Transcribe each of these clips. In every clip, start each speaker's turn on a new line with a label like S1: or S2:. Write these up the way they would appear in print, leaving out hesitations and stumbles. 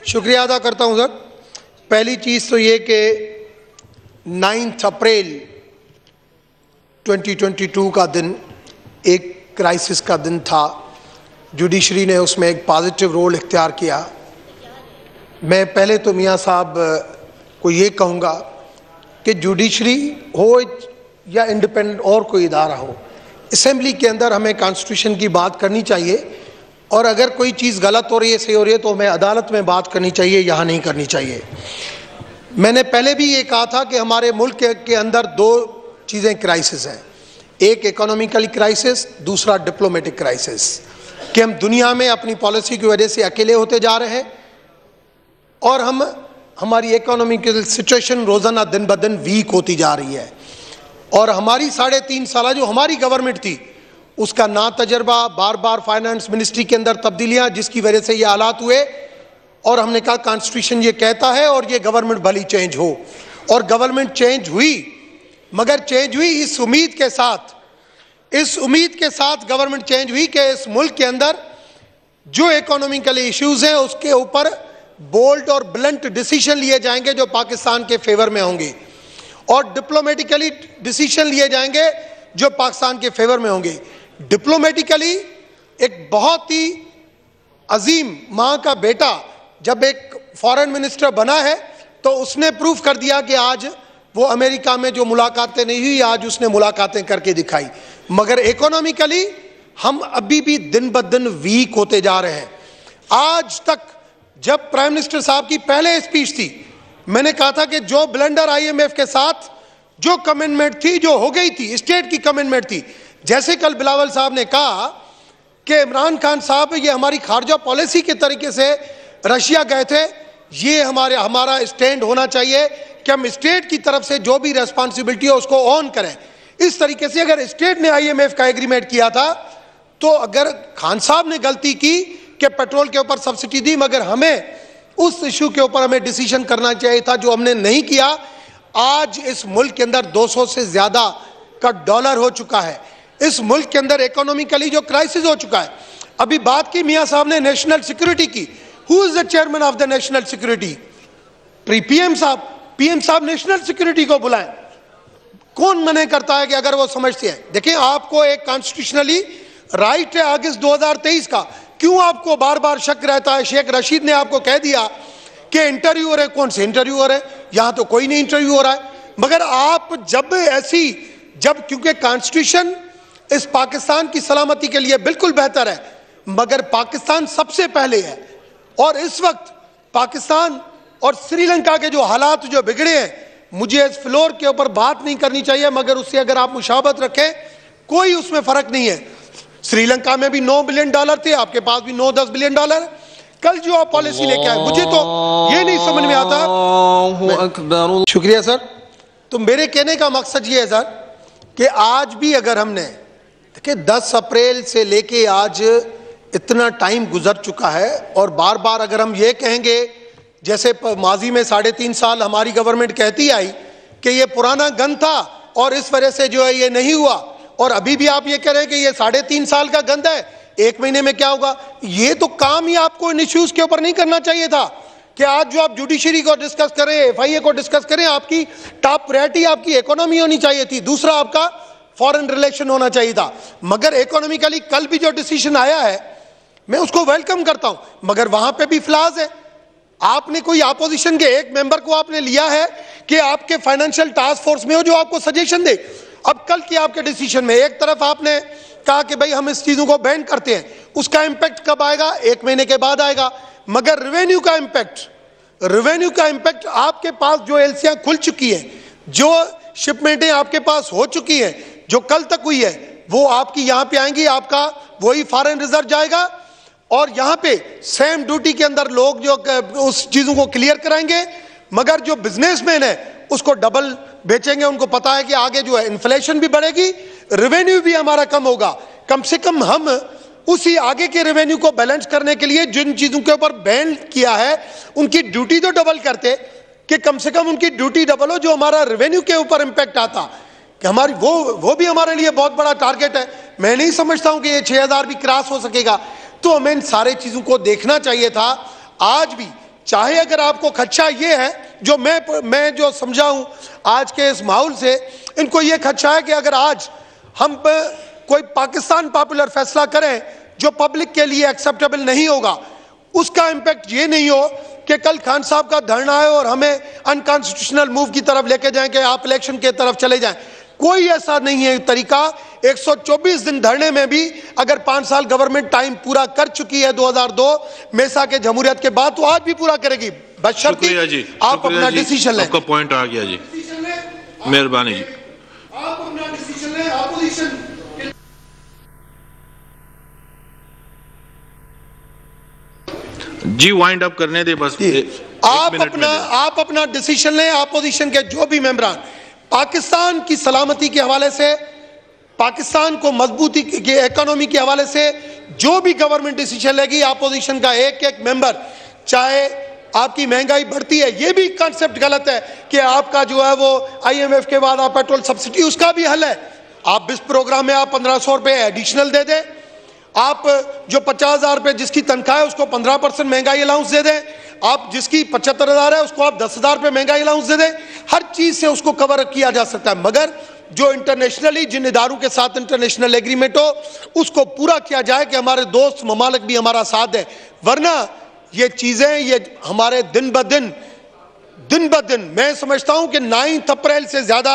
S1: शुक्रिया अदा करता हूं सर। पहली चीज़ तो ये कि 9 अप्रैल 2022 का दिन एक क्राइसिस का दिन था। जुडिशरी ने उसमें एक पॉजिटिव रोल इख्तियार किया। मैं पहले तो मियाँ साहब को ये कहूँगा कि जुडिशरी हो या इंडिपेंडेंट और कोई इदारा हो, असेंबली के अंदर हमें कॉन्स्टिट्यूशन की बात करनी चाहिए, और अगर कोई चीज़ गलत हो रही है, सही हो रही है, तो हमें अदालत में बात करनी चाहिए, यहाँ नहीं करनी चाहिए। मैंने पहले भी ये कहा था कि हमारे मुल्क के अंदर दो चीज़ें क्राइसिस हैं, एक इकोनॉमिकली क्राइसिस, दूसरा डिप्लोमेटिक क्राइसिस, कि हम दुनिया में अपनी पॉलिसी की वजह से अकेले होते जा रहे हैं और हमारी इकोनॉमिकल सिचुएशन रोज़ाना दिन ब दिन वीक होती जा रही है। और हमारी 3.5 साल जो हमारी गवर्नमेंट थी उसका ना तजर्बा, बार बार फाइनेंस मिनिस्ट्री के अंदर तब्दीलियां जिसकी वजह से ये हालात हुए, और हमने कहा कॉन्स्टिट्यूशन ये कहता है और ये गवर्नमेंट भली चेंज हो, और गवर्नमेंट चेंज हुई, मगर चेंज हुई इस उम्मीद के साथ गवर्नमेंट चेंज हुई कि इस मुल्क के अंदर जो इकोनॉमिकल इश्यूज हैं उसके ऊपर बोल्ड और ब्लंट डिसीजन लिए जाएंगे जो पाकिस्तान के फेवर में होंगे, और डिप्लोमेटिकली डिसीजन लिए जाएंगे जो पाकिस्तान के फेवर में होंगे। डिप्लोमेटिकली एक बहुत ही अजीम माँ का बेटा जब एक फॉरेन मिनिस्टर बना है तो उसने प्रूफ कर दिया कि आज वो अमेरिका में जो मुलाकातें नहीं हुई, आज उसने मुलाकातें करके दिखाई। मगर इकोनॉमिकली हम अभी भी दिन ब दिन वीक होते जा रहे हैं। आज तक जब प्राइम मिनिस्टर साहब की पहले स्पीच थी, मैंने कहा था कि जो ब्लंडर IMF के साथ जो कमिटमेंट थी, जो हो गई थी, स्टेट की कमिटमेंट थी, जैसे कल बिलावल साहब ने कहा कि इमरान खान साहब ये हमारी खारजा पॉलिसी के तरीके से रशिया गए थे, ये हमारा स्टैंड होना चाहिए कि हम स्टेट की तरफ से जो भी रेस्पॉन्सिबिलिटी है उसको ऑन करें। इस तरीके से अगर स्टेट ने IMF का एग्रीमेंट किया था, तो अगर खान साहब ने गलती की कि पेट्रोल के ऊपर सब्सिडी दी, मगर हमें उस इशू के ऊपर हमें डिसीजन करना चाहिए था, जो हमने नहीं किया। आज इस मुल्क के अंदर 200 से ज्यादा का डॉलर हो चुका है, इस मुल्क के अंदर इकोनॉमिकली जो क्राइसिस हो चुका है। अभी बात की मियाँ साहब ने नेशनल सिक्योरिटी की, who is the chairman of the national security? PM साहब नेशनल सिक्योरिटी को बुलाएं। कौन मना करता है कि अगर वो समझते हैं? देखिए, आपको एक कॉन्स्टिट्यूशनली राइट है अगस्त 2023 का, क्यों आपको बार बार शक रहता है? शेख रशीद ने आपको कह दिया कि इंटरव्यू हो रहे, कौन से इंटरव्यू हो रहे? यहां तो कोई नहीं इंटरव्यू हो रहा है। मगर आप जब क्योंकि कॉन्स्टिट्यूशन इस पाकिस्तान की सलामती के लिए बिल्कुल बेहतर है, मगर पाकिस्तान सबसे पहले है, और इस वक्त पाकिस्तान और श्रीलंका के जो हालात जो बिगड़े हैं, मुझे इस फ्लोर के ऊपर बात नहीं करनी चाहिए, मगर उससे अगर आप मुशाबत रखें कोई उसमें फर्क नहीं है। श्रीलंका में भी $9 बिलियन थे, आपके पास भी $9-10 बिलियन। कल जो आप पॉलिसी लेके आए, मुझे तो ये नहीं समझ में आता। शुक्रिया सर। तो मेरे कहने का मकसद ये है सर कि आज भी अगर हमने देखिए 10 अप्रैल से लेके आज इतना टाइम गुजर चुका है, और बार बार अगर हम ये कहेंगे, जैसे माजी में 3.5 साल हमारी गवर्नमेंट कहती आई कि ये पुराना गन था और इस वजह से जो है ये नहीं हुआ, और अभी भी आप ये कह रहे हैं कि ये 3.5 साल का गंद है, 1 महीने में क्या होगा? ये तो काम ही आपको इन इश्यूज के ऊपर नहीं करना चाहिए था कि आज जो आप जुडिशरी को डिस्कस करें, FIA को डिस्कस करें। आपकी टॉप प्रायोरिटी आपकी इकोनॉमी होनी चाहिए थी, दूसरा आपका फॉरेन रिलेशन होना चाहिए था। मगर इकोनॉमिकली कल भी जो डिसीजन आया है मैं उसको वेलकम करता हूं, मगर वहां पे भी फ्लॉज है। आपने कोई अपोजिशन के एक मेंबर को आपने लिया है कि आपके फाइनेंशियल टास्क फोर्स में हो, जो आपको सजेशन दे। अब कल के आपके डिसीजन में एक तरफ आपने कहा कि भाई हम इस चीजों को बैन करते हैं, उसका इंपैक्ट कब आएगा? 1 महीने के बाद आएगा। मगर रेवेन्यू का इंपैक्ट आपके पास जो एलसीआं खुल चुकी है, जो शिपमेंटें आपके पास हो चुकी हैं, जो कल तक हुई है, वो आपकी यहां पे आएंगी, आपका वही फॉरेन रिजर्व जाएगा, और यहां पे सेम ड्यूटी के अंदर लोग जो उस चीजों को क्लियर कराएंगे, मगर जो बिजनेसमैन है उसको डबल बेचेंगे। उनको पता है कि आगे जो है इन्फ्लेशन भी बढ़ेगी, रेवेन्यू भी हमारा कम होगा। कम से कम हम उसी आगे के रेवेन्यू को बैलेंस करने के लिए जिन चीजों के ऊपर बैन किया है उनकी ड्यूटी तो डबल करते, कि कम से कम उनकी ड्यूटी डबल हो, जो हमारा रेवेन्यू के ऊपर इंपैक्ट आता, कि हमारी वो भी हमारे लिए बहुत बड़ा टारगेट है। मैं नहीं समझता हूं कि ये 6000 भी क्रॉस हो सकेगा। तो हमें इन सारे चीजों को देखना चाहिए था। आज भी चाहे अगर आपको खदशा ये है, जो मैं जो समझा हूं आज के इस माहौल से, इनको ये खदशा है कि अगर आज हम कोई पाकिस्तान पॉपुलर फैसला करें जो पब्लिक के लिए एक्सेप्टेबल नहीं होगा, उसका इंपैक्ट ये नहीं हो कि कल खान साहब का धरना है और हमें अनकॉन्स्टिट्यूशनल मूव की तरफ लेके जाएं कि आप इलेक्शन की तरफ चले जाएं। कोई ऐसा नहीं है तरीका। 124 दिन धरने में भी अगर 5 साल गवर्नमेंट टाइम पूरा कर चुकी है 2002 मेसा के जमहूरियत के बाद, तो आज भी पूरा करेगी, बशर्ते आप अपना डिसीजन लें।
S2: आपका पॉइंट आ गया जी, मेहरबानी जी।
S1: आप अपना डिसीजन लें। अपोजिशन
S2: जी वाइंड अप करने दे बस।
S1: आप अपना डिसीजन लें। अपोजिशन के जो भी मेंबरान पाकिस्तान की सलामती के हवाले से, पाकिस्तान को मजबूती के इकोनॉमी के हवाले से जो भी गवर्नमेंट डिसीजन लेगी, अपोजिशन का एक एक मेंबर, चाहे आपकी महंगाई बढ़ती है, ये भी कॉन्सेप्ट गलत है कि आपका जो है वो IMF के बाद आप पेट्रोल सब्सिडी, उसका भी हल है। आप इस प्रोग्राम में आप 1500 रुपए एडिशनल दे दें। आप जो 50,000 रुपए जिसकी तनख्वाह है उसको 15% महंगाई अलाउंस दे दें। आप जिसकी 75,000 है उसको आप 10,000 रुपए महंगाई अलाउंस दे दें। हर चीज से उसको कवर किया जा सकता है, मगर जो इंटरनेशनली जिन इदारों के साथ इंटरनेशनल एग्रीमेंट हो उसको पूरा किया जाए कि हमारे दोस्त ममालिक भी हमारा साथ दें। वरना ये चीजें ये हमारे दिन ब दिन मैं समझता हूं कि 9 अप्रैल से ज्यादा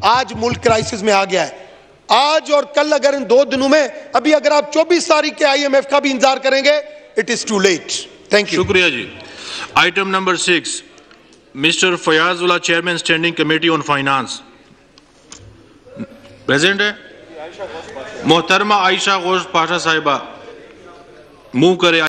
S1: आज मुल्क क्राइसिस में आ गया है। आज और कल अगर इन 2 दिनों में, अभी अगर आप 24 तारीख के IMF का भी इंतजार करेंगे, it is too late. Thank you.
S2: शुक्रिया जी। Item number 6, mister Fayazullah, chairman standing committee on finance, present है। मोहतरमा आयशा गौश पाशा साहिबा मूव करे।